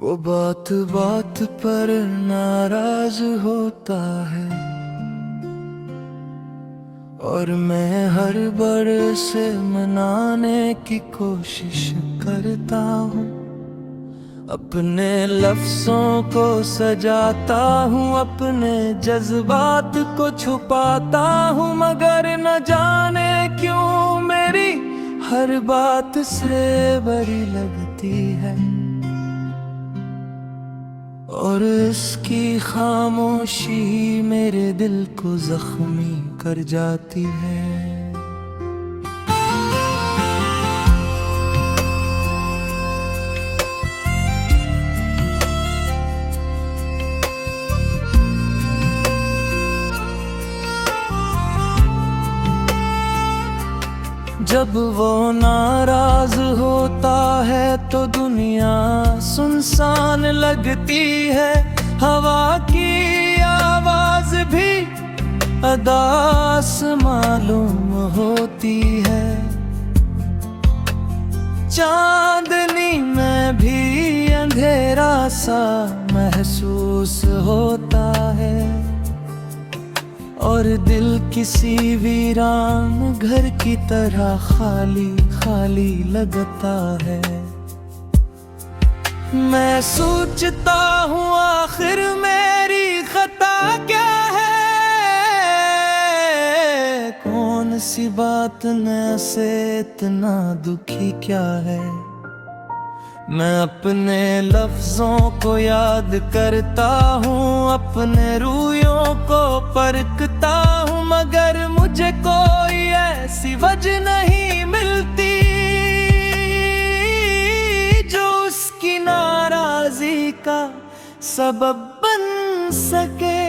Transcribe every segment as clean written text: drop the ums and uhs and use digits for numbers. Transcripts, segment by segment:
वो बात बात पर नाराज होता है और मैं हर बार से मनाने की कोशिश करता हूँ। अपने लफ्जों को सजाता हूँ, अपने जज्बात को छुपाता हूँ, मगर न जाने क्यों मेरी हर बात से बड़ी लगती है और इसकी खामोशी मेरे दिल को जख्मी कर जाती है। जब वो नाराज होता है तो दुनिया सुनसान लगती है, हवा की आवाज भी अदास मालूम होती है। चांदनी में भी अंधेरा सा महसूस होता है और दिल किसी वीरान घर की तरह खाली खाली लगता है। मैं सोचता हूँ आखिर मेरी खता क्या है, कौन सी बात ने से इतना दुखी क्या है। मैं अपने लफ्जों को याद करता हूँ, अपने रूयों को परखता हूँ, मगर मुझे कोई ऐसी वजह नहीं मिलती जो उसकी नाराजी का सबब बन सके।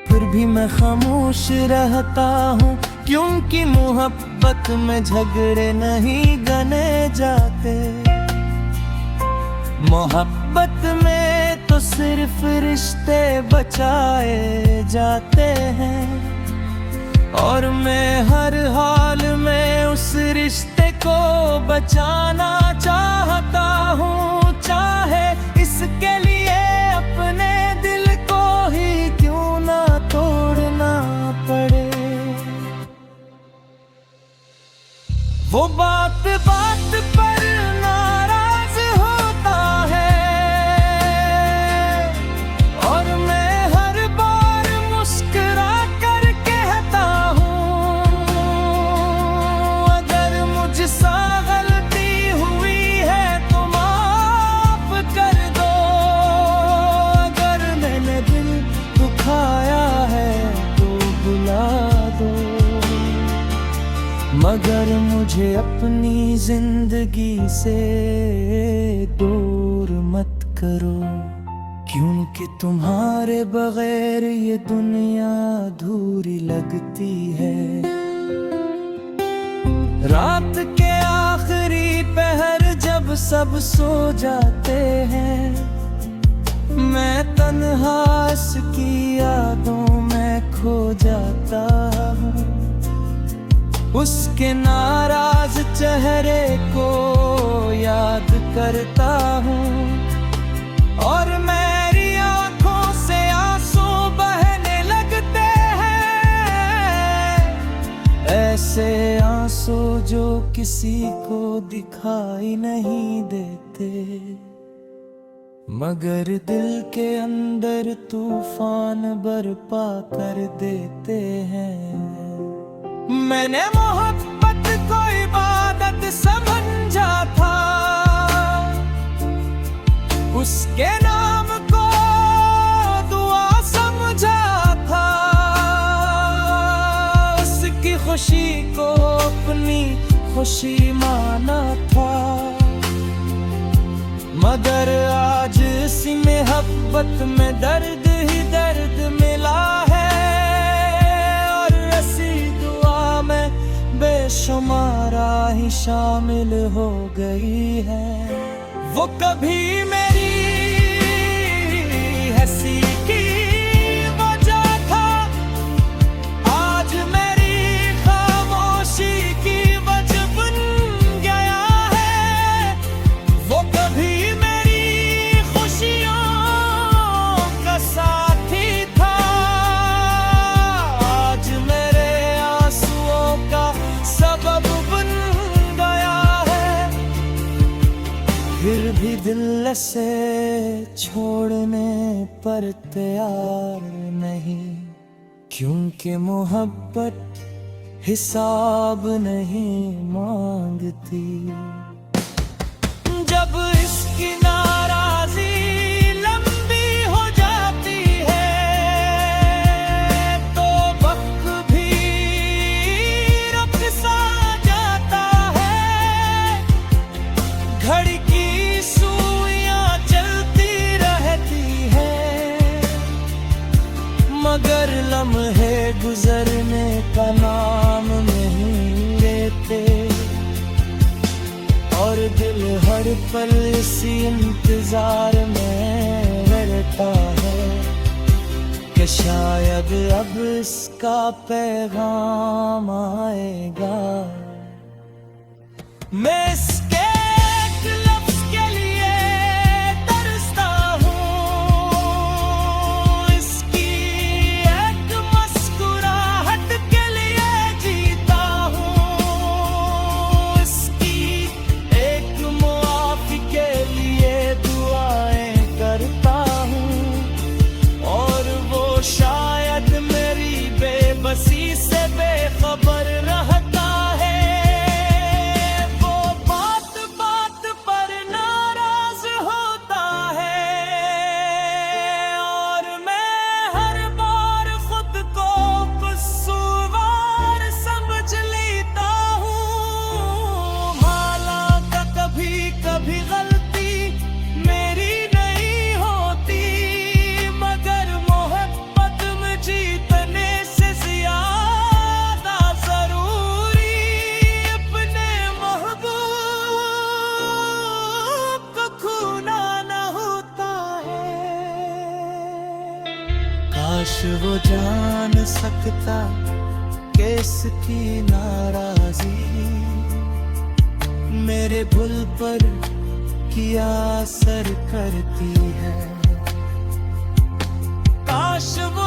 फिर भी मैं खामोश रहता हूँ, क्योंकि मोहब्बत में झगड़े नहीं गने जाते। मोहब्बत में तो सिर्फ रिश्ते बचाए जाते हैं और मैं हर हाल में उस रिश्ते को बचाना चाहता हूँ, चाहे इसके लिए अपने दिल को ही क्यों ना तोड़ना पड़े। वो बात बात पर नाराज होता है और मैं हर बार मुस्कुरा कर कहता हूँ, अगर मुझसे गलती हुई है तो माफ कर दो, अगर मैंने दिल दुखाया है तो बुला दो, मगर मुझे अपनी जिंदगी से दूर मत करो, क्योंकि तुम्हारे बगैर ये दुनिया अधूरी लगती है। रात के आखिरी पहर जब सब सो जाते हैं, मैं तन्हा इसकी यादों में खो जाता हूँ, उसके नाराज चेहरे को याद करता हूँ और मेरी आंखों से आंसू बहने लगते हैं, ऐसे आंसू जो किसी को दिखाई नहीं देते, मगर दिल के अंदर तूफान बरपा कर देते हैं। मैंने मोहब्बत को इबादत समझा था, उसके नाम को दुआ समझा था, उसकी खुशी को अपनी खुशी माना था, मगर आज इसी मोहब्बत में दर्द ही दर्द मिला है और ऐसी दुआ में बेशुमारा ही शामिल हो गई है। वो कभी मेरी हंसी की वजह था, आज मेरी खामोशी की वजह बन गया है। वो फिर भी दिल से छोड़ने पर तैयार नहीं, क्योंकि मोहब्बत हिसाब नहीं मांगती। जब इसकी नाराजी लंबी हो जाती है तो वक्त भी रुक सा जाता है। घड़ी की सुइयां चलती रहती है, मगर लम्हे गुजरने का नाम नहीं लेते। और दिल हर पल इसी इंतजार में रहता है कि शायद अब इसका पैगाम आएगा। मैं इसके एक लफ्ज के लिए तरसता हूँ, इसकी एक मुस्कुराहट के लिए जीता हूँ, इसकी एक मुआफ़ी के लिए दुआएं करता हूँ। और वो शायद मेरी बेबसी से बेखबर रहता है। वो बात बात पर नाराज होता है और मैं हर बार खुद को कसूरवार समझ लेता हूँ। हालांकि कभी कभी गलती मेरी नहीं होती, मगर मोहब्बत में जीतने से ज्यादा जरूरी अपने महबूब को खोना न होता है। काश वो जान सकता कि इसकी नाराजी मेरे भूल पर क्या असर करती है। काश वो